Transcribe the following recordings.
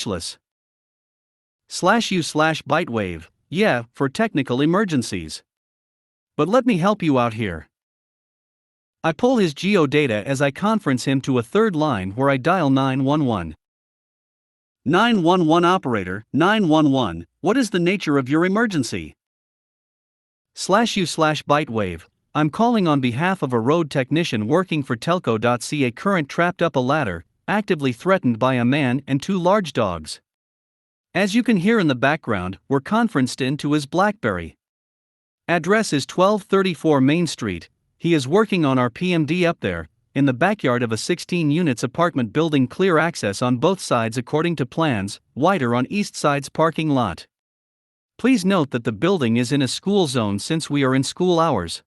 speechless. /u/ByteWave, yeah, for technical emergencies. But let me help you out here. I pull his geo data as I conference him to a third line where I dial 911. 911 operator, 911, what is the nature of your emergency? /u/ByteWave, I'm calling on behalf of a road technician working for telco.ca current trapped up a ladder, actively threatened by a man and two large dogs. As you can hear in the background, we're conferenced into his BlackBerry. Address is 1234 Main Street, he is working on our PMD up there, in the backyard of a 16 units apartment building, clear access on both sides according to plans, wider on east side's parking lot. Please note that the building is in a school zone since we are in school hours.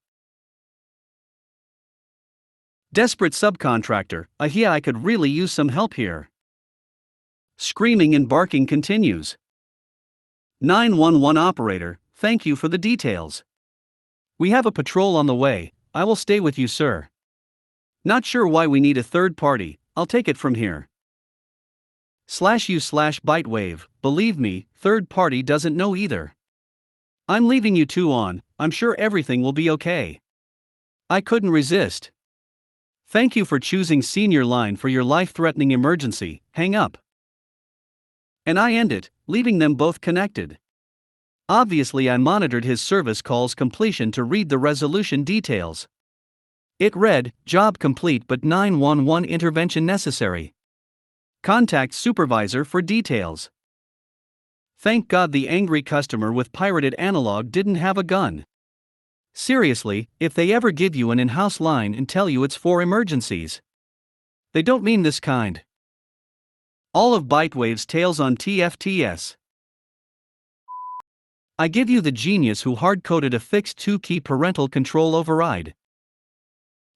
Desperate subcontractor, I could really use some help here. Screaming and barking continues. 911 operator, thank you for the details. We have a patrol on the way, I will stay with you, sir. Not sure why we need a third party, I'll take it from here. /u/ByteWave, believe me, third party doesn't know either. I'm leaving you two on, I'm sure everything will be okay. I couldn't resist. Thank you for choosing senior line for your life-threatening emergency, hang up. And I end it, leaving them both connected. Obviously I monitored his service call's completion to read the resolution details. It read, job complete but 911 intervention necessary. Contact supervisor for details. Thank God the angry customer with pirated analog didn't have a gun. Seriously, if they ever give you an in-house line and tell you it's for emergencies, they don't mean this kind. All of ByteWave's tales on TFTS. I give you the genius who hard-coded a fixed 2-key parental control override.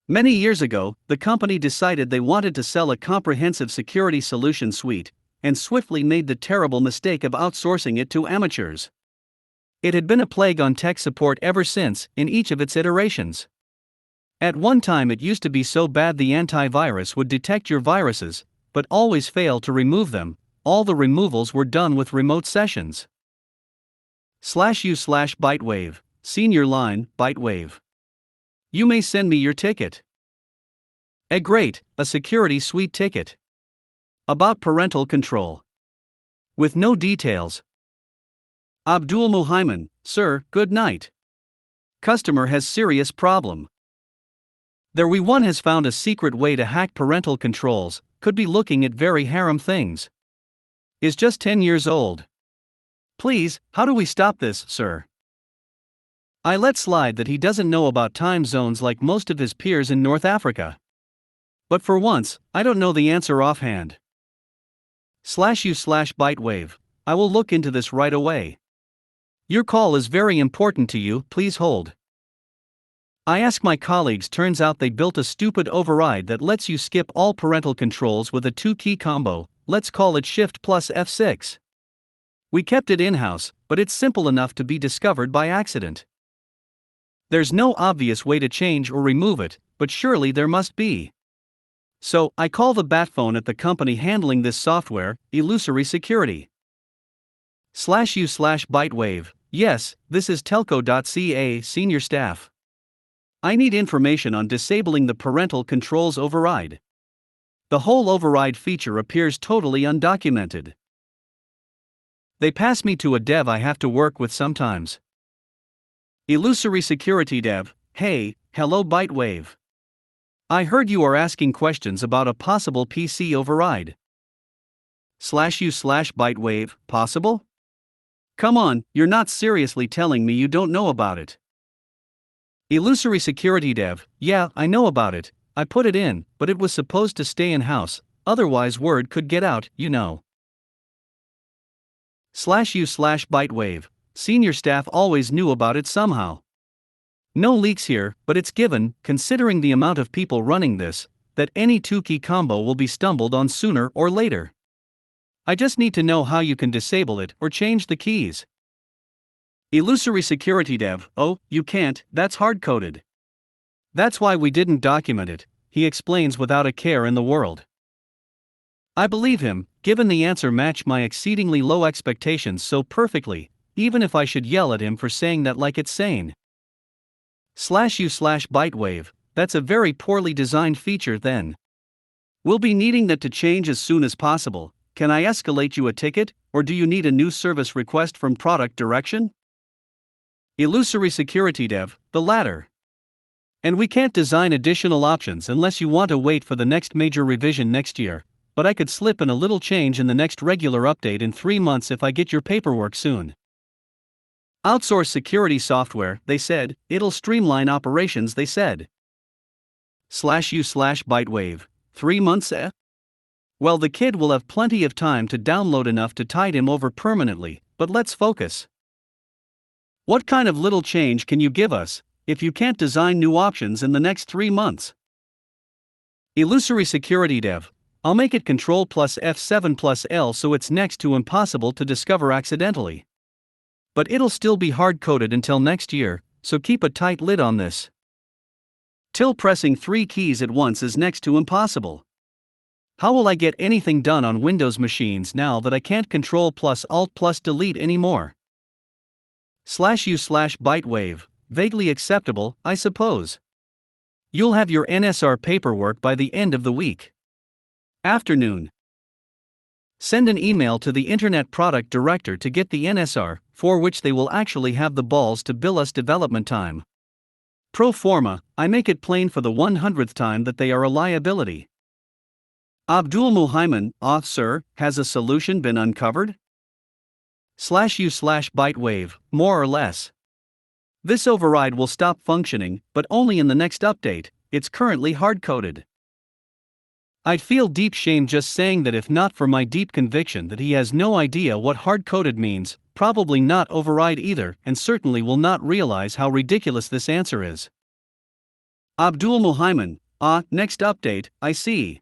Many years ago, the company decided they wanted to sell a comprehensive security solution suite, and swiftly made the terrible mistake of outsourcing it to amateurs. It had been a plague on tech support ever since, in each of its iterations. At one time it used to be so bad the antivirus would detect your viruses, but always fail to remove them. All the removals were done with remote sessions. /u/ByteWave, senior line, ByteWave. You may send me your ticket. Great, a security suite ticket. About parental control. With no details. Abdul Muhaiman, sir, good night. Customer has serious problem. There we one has found a secret way to hack parental controls, could be looking at very harem things. Is just 10 years old. Please, how do we stop this, sir? I let slide that he doesn't know about time zones like most of his peers in North Africa. But for once, I don't know the answer offhand. /u/bytewave. I will look into this right away. Your call is very important to you, please hold. I ask my colleagues, turns out they built a stupid override that lets you skip all parental controls with a 2-key combo, let's call it Shift plus F6. We kept it in-house, but it's simple enough to be discovered by accident. There's no obvious way to change or remove it, but surely there must be. So, I call the bat phone at the company handling this software, Illusory Security. /u/bytewave. Yes, this is telco.ca senior staff. I need information on disabling the parental controls override. The whole override feature appears totally undocumented. They pass me to a dev I have to work with sometimes. Illusory Security dev. Hey, hello Bytewave. I heard you are asking questions about a possible PC override. /u/bytewave. Possible? Come on, you're not seriously telling me you don't know about it. Illusory Security dev. Yeah, I know about it. I put it in, but it was supposed to stay in-house, otherwise word could get out, you know. /u/bytewave. Senior staff always knew about it somehow. No leaks here, but it's given, considering the amount of people running this, that any 2-key combo will be stumbled on sooner or later. I just need to know how you can disable it or change the keys. Illusory Security dev. Oh, you can't, that's hard-coded. That's why we didn't document it, he explains without a care in the world. I believe him, given the answer matched my exceedingly low expectations so perfectly, even if I should yell at him for saying that like it's sane. /u/bytewave. That's a very poorly designed feature then. We'll be needing that to change as soon as possible. Can I escalate you a ticket, or do you need a new service request from product direction? Illusory Security dev. The latter. And we can't design additional options unless you want to wait for the next major revision next year, but I could slip in a little change in the next regular update in 3 months if I get your paperwork soon. Outsource security software, they said, it'll streamline operations, they said. /u/bytewave. 3 months, eh? Well, the kid will have plenty of time to download enough to tide him over permanently, but let's focus. What kind of little change can you give us, if you can't design new options in the next 3 months? Illusory Security dev. I'll make it Control plus F7 plus L so it's next to impossible to discover accidentally. But it'll still be hard-coded until next year, so keep a tight lid on this. Till pressing 3 keys at once is next to impossible. How will I get anything done on Windows machines now that I can't Control plus Alt plus Delete anymore? /u/bytewave. Vaguely acceptable, I suppose. You'll have your NSR paperwork by the end of the week. Afternoon. Send an email to the Internet Product Director to get the NSR, for which they will actually have the balls to bill us development time. Pro forma, I make it plain for the 100th time that they are a liability. Abdul Muhaiman, sir, has a solution been uncovered? /u/bytewave, more or less. This override will stop functioning, but only in the next update. It's currently hard-coded. I'd feel deep shame just saying that if not for my deep conviction that he has no idea what hard-coded means, probably not override either, and certainly will not realize how ridiculous this answer is. Abdul Muhaiman, next update, I see.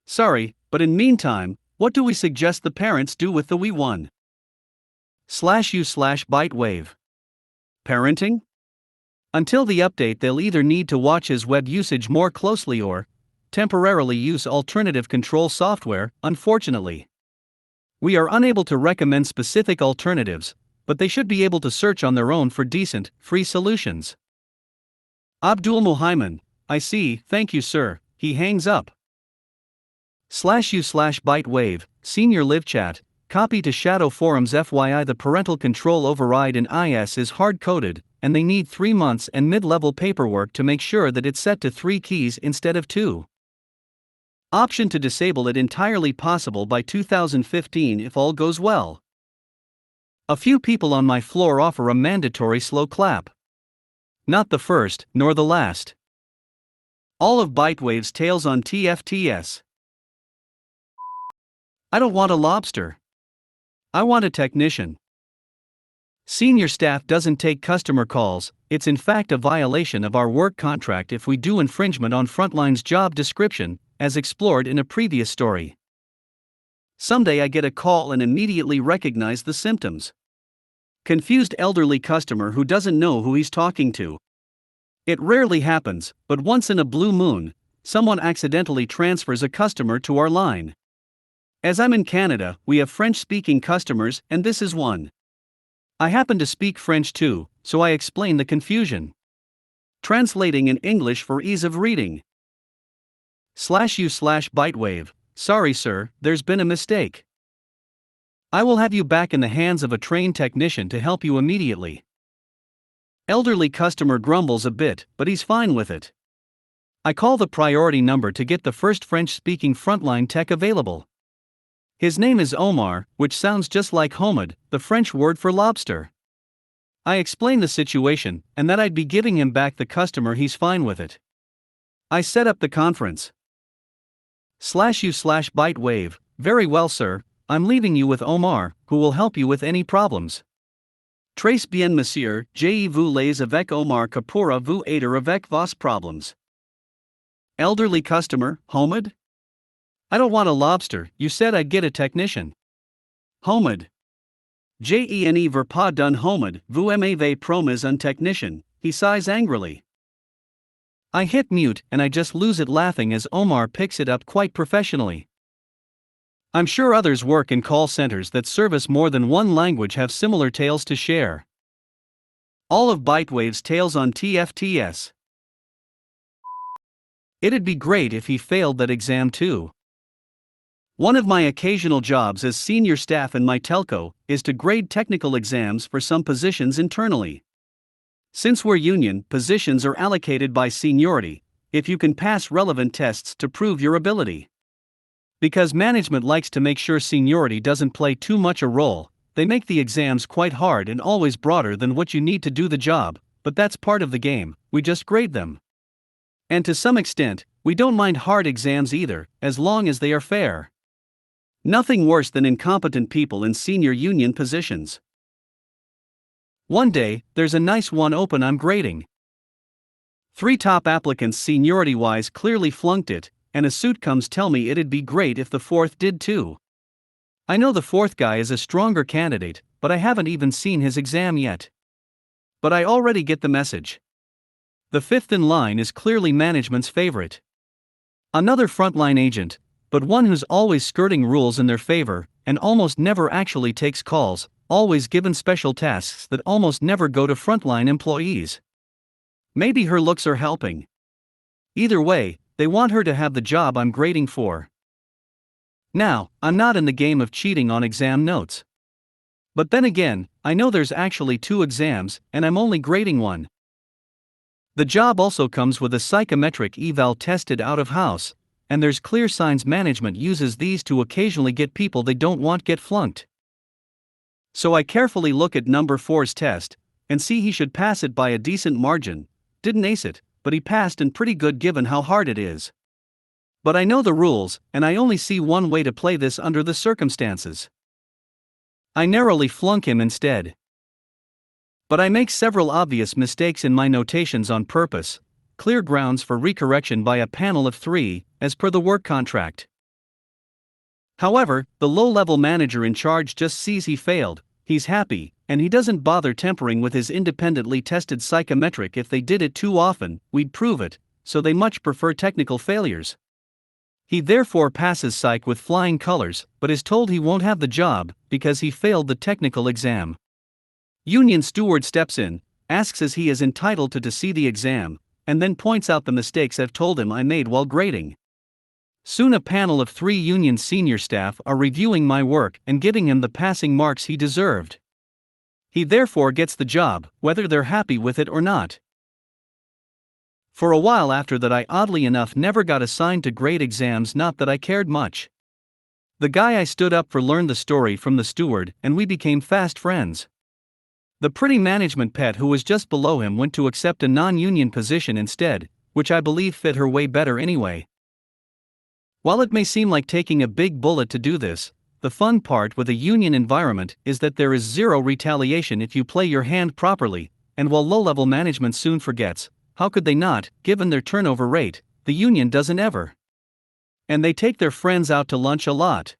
Sorry, but in meantime, what do we suggest the parents do with the wee one? /u/bytewave. Parenting? Until the update, they'll either need to watch his web usage more closely or temporarily use alternative control software, unfortunately. We are unable to recommend specific alternatives, but they should be able to search on their own for decent, free solutions. Abdul Muhaiman, I see, thank you sir, he hangs up. /u/bytewave, senior live chat, copy to Shadow Forums FYI the parental control override in IS is hard-coded, and they need 3 months and mid-level paperwork to make sure that it's set to 3 keys instead of 2. Option to disable it entirely possible by 2015 if all goes well. A few people on my floor offer a mandatory slow clap. Not the first, nor the last. All of Bytewave's tales on TFTS. I don't want a lobster. I want a technician. Senior staff doesn't take customer calls. It's in fact a violation of our work contract if we do infringement on Frontline's job description, as explored in a previous story. Someday I get a call and immediately recognize the symptoms. Confused elderly customer who doesn't know who he's talking to. It rarely happens, but once in a blue moon, someone accidentally transfers a customer to our line. As I'm in Canada, we have French-speaking customers, and this is one. I happen to speak French too, so I explain the confusion. Translating in English for ease of reading. /u/Bytewave, sorry sir, there's been a mistake. I will have you back in the hands of a trained technician to help you immediately. Elderly customer grumbles a bit, but he's fine with it. I call the priority number to get the first French-speaking frontline tech available. His name is Omar, which sounds just like homard, the French word for lobster. I explain the situation, and that I'd be giving him back the customer. He's fine with it. I set up the conference. /u/Bytewave, very well sir, I'm leaving you with Omar, who will help you with any problems. Très bien monsieur, je vous laisse avec Omar qui pourra vous aider avec vos problems. Elderly customer, homard? I don't want a lobster, you said I'd get a technician. Homard. Je ne veux pas d'un homard, vous m'avez promis un technicien, he sighs angrily. I hit mute and I just lose it laughing as Omar picks it up quite professionally. I'm sure others work in call centers that service more than one language have similar tales to share. All of Bytewave's tales on TFTS. It'd be great if he failed that exam too. One of my occasional jobs as senior staff in my telco is to grade technical exams for some positions internally. Since we're union, positions are allocated by seniority, if you can pass relevant tests to prove your ability. Because management likes to make sure seniority doesn't play too much a role, they make the exams quite hard and always broader than what you need to do the job, but that's part of the game, we just grade them. And to some extent, we don't mind hard exams either, as long as they are fair. Nothing worse than incompetent people in senior union positions. One day, there's a nice one open I'm grading. 3 top applicants seniority-wise clearly flunked it, and a suit comes tell me it'd be great if the 4th did too. I know the 4th guy is a stronger candidate, but I haven't even seen his exam yet. But I already get the message. The 5th in line is clearly management's favorite. Another frontline agent, but one who's always skirting rules in their favor, and almost never actually takes calls, always given special tasks that almost never go to frontline employees. Maybe her looks are helping. Either way, they want her to have the job I'm grading for. Now, I'm not in the game of cheating on exam notes. But then again, I know there's actually 2 exams, and I'm only grading one. The job also comes with a psychometric eval tested out of house, and there's clear signs management uses these to occasionally get people they don't want get flunked. So I carefully look at number 4's test, and see he should pass it by a decent margin. Didn't ace it, but he passed and pretty good given how hard it is. But I know the rules, and I only see one way to play this under the circumstances. I narrowly flunk him instead. But I make several obvious mistakes in my notations on purpose, clear grounds for recorrection by a panel of 3, as per the work contract. However, the low-level manager in charge just sees he failed, he's happy, and he doesn't bother tempering with his independently tested psychometric. If they did it too often, we'd prove it, so they much prefer technical failures. He therefore passes psych with flying colors, but is told he won't have the job, because he failed the technical exam. Union steward steps in, asks as he is entitled to see the exam, and then points out the mistakes I've told him I made while grading. Soon a panel of 3 union senior staff are reviewing my work and giving him the passing marks he deserved. He therefore gets the job, whether they're happy with it or not. For a while after that I oddly enough never got assigned to grade exams, not that I cared much. The guy I stood up for learned the story from the steward, and we became fast friends. The pretty management pet who was just below him went to accept a non-union position instead, which I believe fit her way better anyway. While it may seem like taking a big bullet to do this, the fun part with a union environment is that there is zero retaliation if you play your hand properly, and while low-level management soon forgets, how could they not, given their turnover rate, the union doesn't ever. And they take their friends out to lunch a lot.